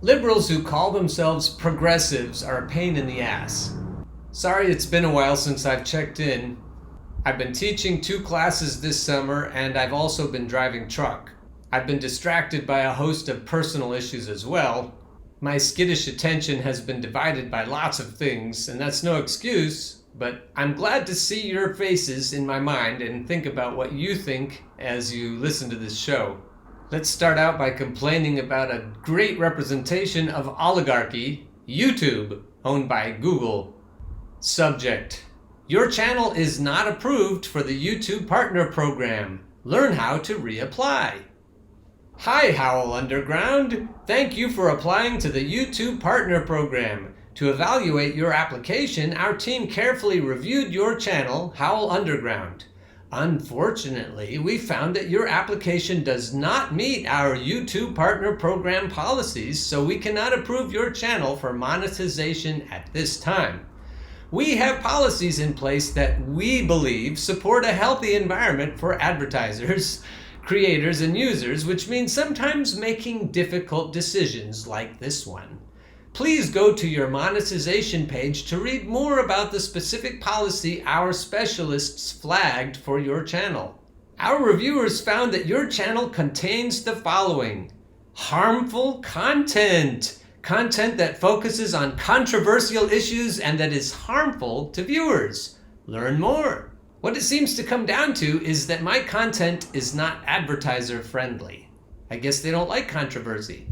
Liberals who call themselves progressives are a pain in the ass. Sorry it's been a while since I've checked in. I've been teaching 2 classes this summer and I've also been driving truck. I've been distracted by a host of personal issues as well. My skittish attention has been divided by lots of things, and that's no excuse, but I'm glad to see your faces in my mind and think about what you think as you listen to this show. Let's start out by complaining about a great representation of oligarchy, YouTube, owned by Google. Subject: your channel is not approved for the YouTube Partner Program. Learn how to reapply. Hi, Howell Underground. Thank you for applying to the YouTube Partner Program. To evaluate your application, our team carefully reviewed your channel, Howell Underground. Unfortunately, we found that your application does not meet our YouTube Partner Program policies, so we cannot approve your channel for monetization at this time. We have policies in place that we believe support a healthy environment for advertisers, creators, and users, which means sometimes making difficult decisions like this one. Please go to your monetization page to read more about the specific policy our specialists flagged for your channel. Our reviewers found that your channel contains the following: harmful content. Content that focuses on controversial issues and that is harmful to viewers. Learn more. What it seems to come down to is that my content is not advertiser friendly. I guess they don't like controversy.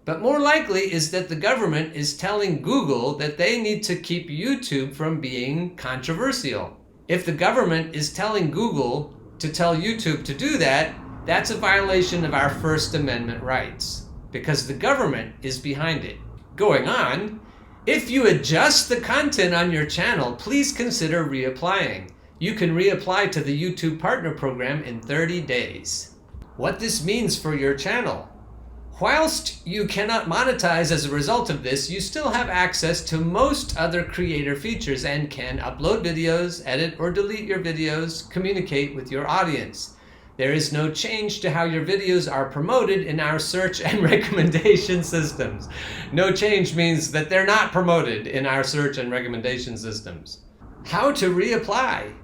But more likely is that the government is telling Google that they need to keep YouTube from being controversial. If the government is telling Google to tell YouTube to do that, that's a violation of our First Amendment rights, because the government is behind it. Going on, if you adjust the content on your channel, please consider reapplying. You can reapply to the YouTube Partner Program in 30 days. What this means for your channel: whilst you cannot monetize as a result of this, you still have access to most other creator features and can upload videos, edit or delete your videos, communicate with your audience. There is no change to how your videos are promoted in our search and recommendation systems. No change means that they're not promoted in our search and recommendation systems. How to reapply?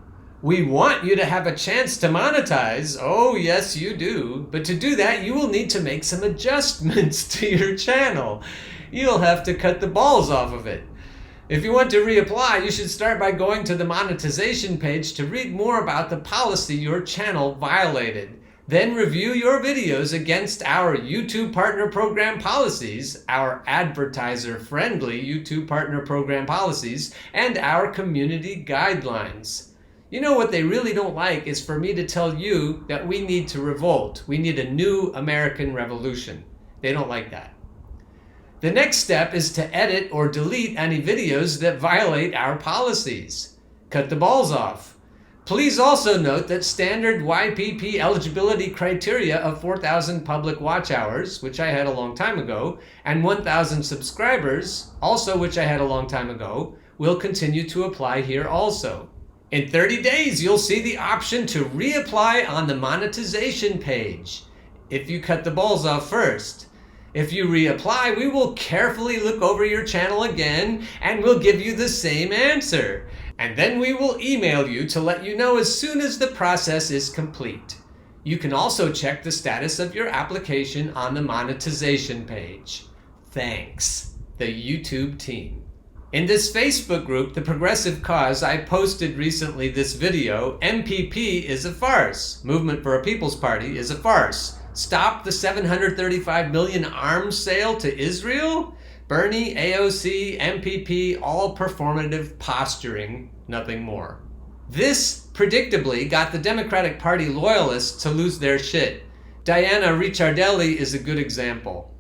We want you to have a chance to monetize. Oh, yes, you do. But to do that, you will need to make some adjustments to your channel. You'll have to cut the balls off of it. If you want to reapply, you should start by going to the monetization page to read more about the policy your channel violated. Then review your videos against our YouTube Partner Program policies, our advertiser-friendly YouTube Partner Program policies, and our community guidelines. You know what they really don't like is for me to tell you that we need to revolt. We need a new American revolution. They don't like that. The next step is to edit or delete any videos that violate our policies. Cut the balls off. Please also note that standard YPP eligibility criteria of 4,000 public watch hours, which I had a long time ago, and 1,000 subscribers, also which I had a long time ago, will continue to apply here also. In 30 days, you'll see the option to reapply on the monetization page, if you cut the balls off first. If you reapply, we will carefully look over your channel again and we'll give you the same answer. And then we will email you to let you know as soon as the process is complete. You can also check the status of your application on the monetization page. Thanks, the YouTube team. In this Facebook group, The Progressive Cause, I posted recently this video: MPP is a farce. Movement for a People's Party is a farce. Stop the $735 million arms sale to Israel? Bernie, AOC, MPP, all performative posturing, nothing more. This, predictably, got the Democratic Party loyalists to lose their shit. Diana Ricciardelli is a good example.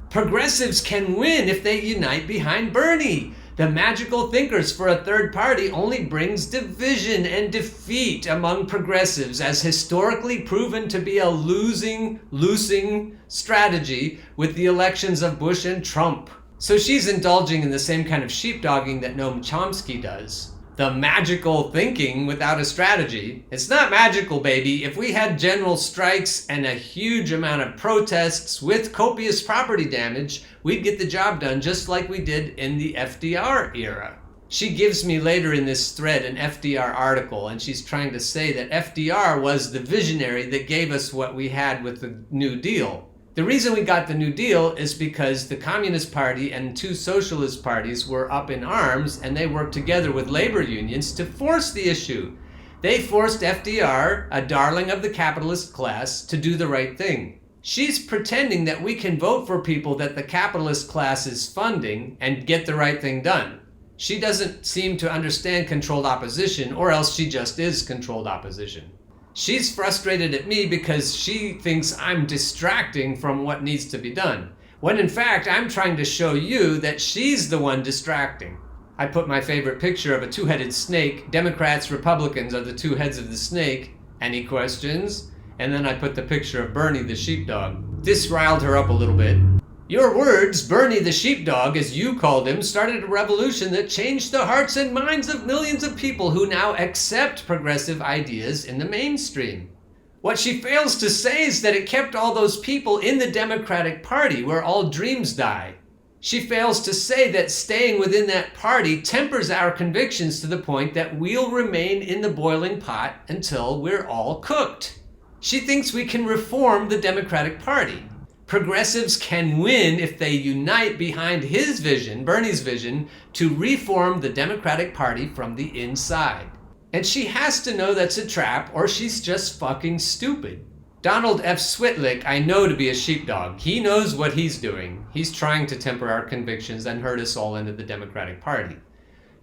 Progressives can win if they unite behind Bernie. The magical thinkers for a third party only brings division and defeat among progressives, as historically proven to be a losing strategy with the elections of Bush and Trump. So she's indulging in the same kind of sheepdogging that Noam Chomsky does. The magical thinking without a strategy. It's not magical, baby. If we had general strikes and a huge amount of protests with copious property damage, we'd get the job done just like we did in the FDR era. She gives me later in this thread an FDR article, and she's trying to say that FDR was the visionary that gave us what we had with the New Deal. The reason we got the New Deal is because the Communist Party and two socialist parties were up in arms, and they worked together with labor unions to force the issue. They forced FDR, a darling of the capitalist class, to do the right thing. She's pretending that we can vote for people that the capitalist class is funding and get the right thing done. She doesn't seem to understand controlled opposition, or else she just is controlled opposition. She's frustrated at me because she thinks I'm distracting from what needs to be done, when in fact I'm trying to show you that she's the one distracting. I put my favorite picture of a two-headed snake. Democrats, Republicans are the two heads of the snake. Any questions? And then I put the picture of Bernie the sheepdog. This riled her up a little bit. Your words, Bernie the sheepdog, as you called him, started a revolution that changed the hearts and minds of millions of people who now accept progressive ideas in the mainstream. What she fails to say is that it kept all those people in the Democratic Party where all dreams die. She fails to say that staying within that party tempers our convictions to the point that we'll remain in the boiling pot until we're all cooked. She thinks we can reform the Democratic Party. Progressives can win if they unite behind his vision, Bernie's vision, to reform the Democratic Party from the inside. And she has to know that's a trap, or she's just fucking stupid. Donald F. Switlick I know to be a sheepdog. He knows what he's doing. He's trying to temper our convictions and herd us all into the Democratic Party.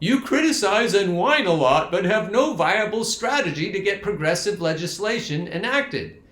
You criticize and whine a lot, but have no viable strategy to get progressive legislation enacted.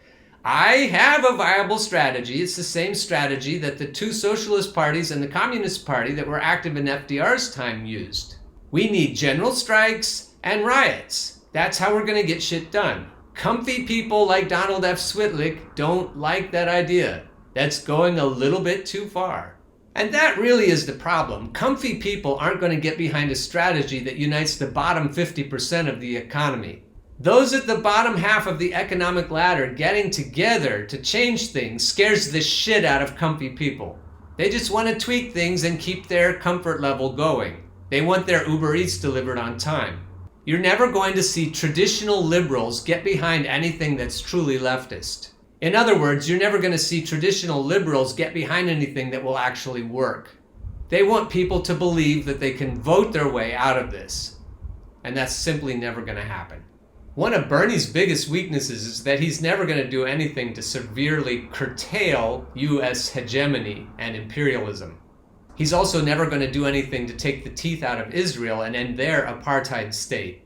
I have a viable strategy. It's the same strategy that the two socialist parties and the Communist Party that were active in FDR's time used. We need general strikes and riots. That's how we're going to get shit done. Comfy people like Donald F. Switlick don't like that idea. That's going a little bit too far. And that really is the problem. Comfy people aren't going to get behind a strategy that unites the bottom 50% of the economy. Those at the bottom half of the economic ladder getting together to change things scares the shit out of comfy people. They just want to tweak things and keep their comfort level going. They want their Uber Eats delivered on time. You're never going to see traditional liberals get behind anything that's truly leftist. In other words, you're never going to see traditional liberals get behind anything that will actually work. They want people to believe that they can vote their way out of this. And that's simply never going to happen. One of Bernie's biggest weaknesses is that he's never going to do anything to severely curtail U.S. hegemony and imperialism. He's also never going to do anything to take the teeth out of Israel and end their apartheid state.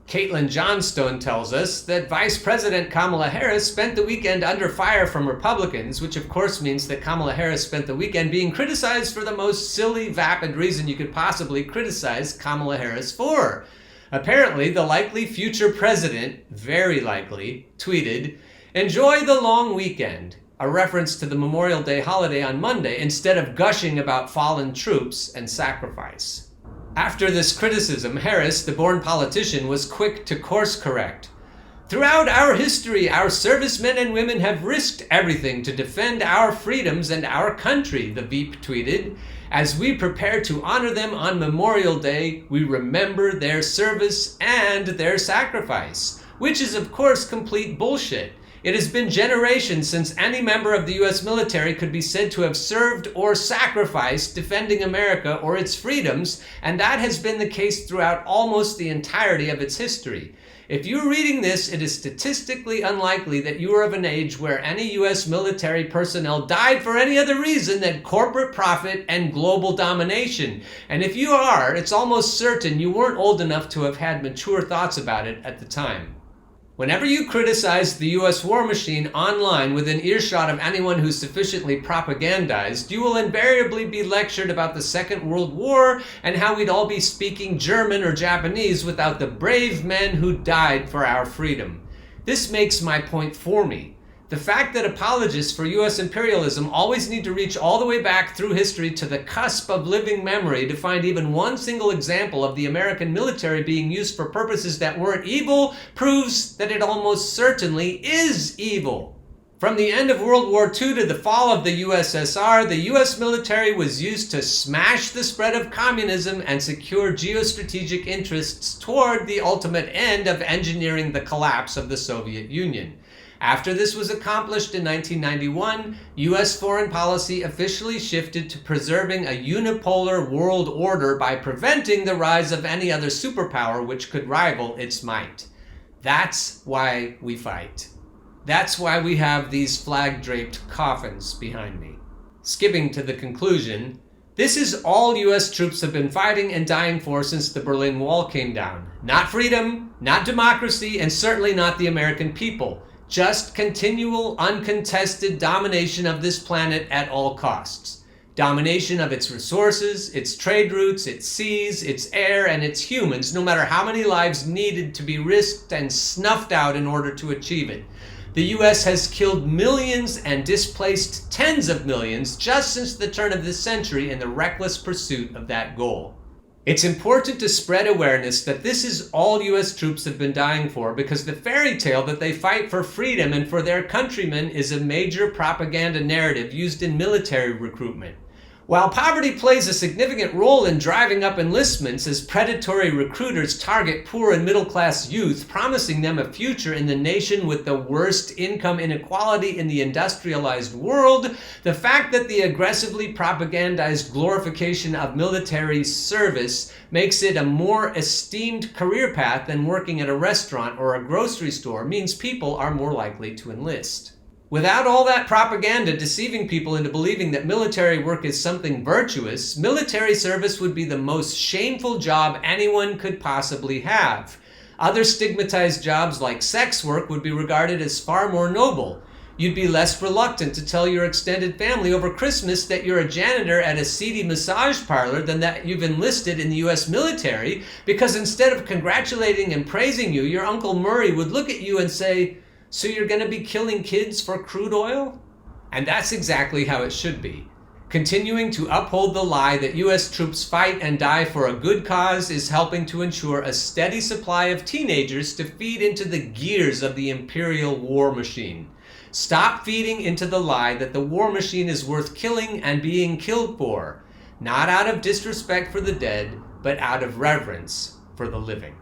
Caitlin Johnstone tells us that Vice President Kamala Harris spent the weekend under fire from Republicans, which of course means that Kamala Harris spent the weekend being criticized for the most silly, vapid reason you could possibly criticize Kamala Harris for. Apparently, the likely future president, very likely, tweeted, "Enjoy the long weekend," a reference to the Memorial Day holiday on Monday, instead of gushing about fallen troops and sacrifice. After this criticism, Harris, the born politician, was quick to course correct. "Throughout our history, our servicemen and women have risked everything to defend our freedoms and our country," the Veep tweeted. "As we prepare to honor them on Memorial Day, we remember their service and their sacrifice," which is of course complete bullshit. It has been generations since any member of the U.S. military could be said to have served or sacrificed defending America or its freedoms, and that has been the case throughout almost the entirety of its history. If you're reading this, it is statistically unlikely that you are of an age where any U.S. military personnel died for any other reason than corporate profit and global domination. And if you are, it's almost certain you weren't old enough to have had mature thoughts about it at the time. Whenever you criticize the U.S. war machine online within earshot of anyone who's sufficiently propagandized, you will invariably be lectured about the Second World War and how we'd all be speaking German or Japanese without the brave men who died for our freedom. This makes my point for me. The fact that apologists for U.S. imperialism always need to reach all the way back through history to the cusp of living memory to find even one single example of the American military being used for purposes that weren't evil proves that it almost certainly is evil. From the end of World War II to the fall of the USSR, the U.S. military was used to smash the spread of communism and secure geostrategic interests toward the ultimate end of engineering the collapse of the Soviet Union. After this was accomplished in 1991, U.S. foreign policy officially shifted to preserving a unipolar world order by preventing the rise of any other superpower which could rival its might. That's why we fight. That's why we have these flag-draped coffins behind me. Skipping to the conclusion, this is all U.S. troops have been fighting and dying for since the Berlin Wall came down. Not freedom, not democracy, and certainly not the American people. Just continual, uncontested domination of this planet at all costs. Domination of its resources, its trade routes, its seas, its air, and its humans, no matter how many lives needed to be risked and snuffed out in order to achieve it. The U.S. has killed millions and displaced tens of millions just since the turn of this century in the reckless pursuit of that goal. It's important to spread awareness that this is all U.S. troops have been dying for because the fairy tale that they fight for freedom and for their countrymen is a major propaganda narrative used in military recruitment. While poverty plays a significant role in driving up enlistments as predatory recruiters target poor and middle-class youth, promising them a future in the nation with the worst income inequality in the industrialized world, the fact that the aggressively propagandized glorification of military service makes it a more esteemed career path than working at a restaurant or a grocery store means people are more likely to enlist. Without all that propaganda deceiving people into believing that military work is something virtuous, military service would be the most shameful job anyone could possibly have. Other stigmatized jobs like sex work would be regarded as far more noble. You'd be less reluctant to tell your extended family over Christmas that you're a janitor at a seedy massage parlor than that you've enlisted in the U.S. military, because instead of congratulating and praising you, your Uncle Murray would look at you and say, "So you're going to be killing kids for crude oil?" And that's exactly how it should be. Continuing to uphold the lie that U.S. troops fight and die for a good cause is helping to ensure a steady supply of teenagers to feed into the gears of the imperial war machine. Stop feeding into the lie that the war machine is worth killing and being killed for, not out of disrespect for the dead, but out of reverence for the living.